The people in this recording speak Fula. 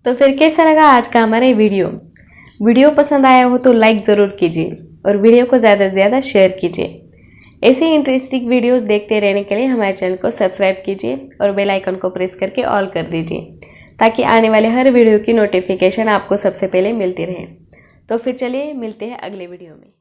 तो फिर कैसा लगा आज का हमारा वीडियो पसंद आया हो तो लाइक ज़रूर कीजिए और वीडियो को ज़्यादा से ज़्यादा शेयर कीजिए। ऐसे ही इंटरेस्टिंग वीडियोस देखते रहने के लिए हमारे चैनल को सब्सक्राइब कीजिए और बेल आइकन को प्रेस करके ऑल कर दीजिए ताकि आने वाले हर वीडियो की नोटिफिकेशन आपको सबसे पहले मिलती रहे। तो फिर चलिए मिलते हैं अगले वीडियो में।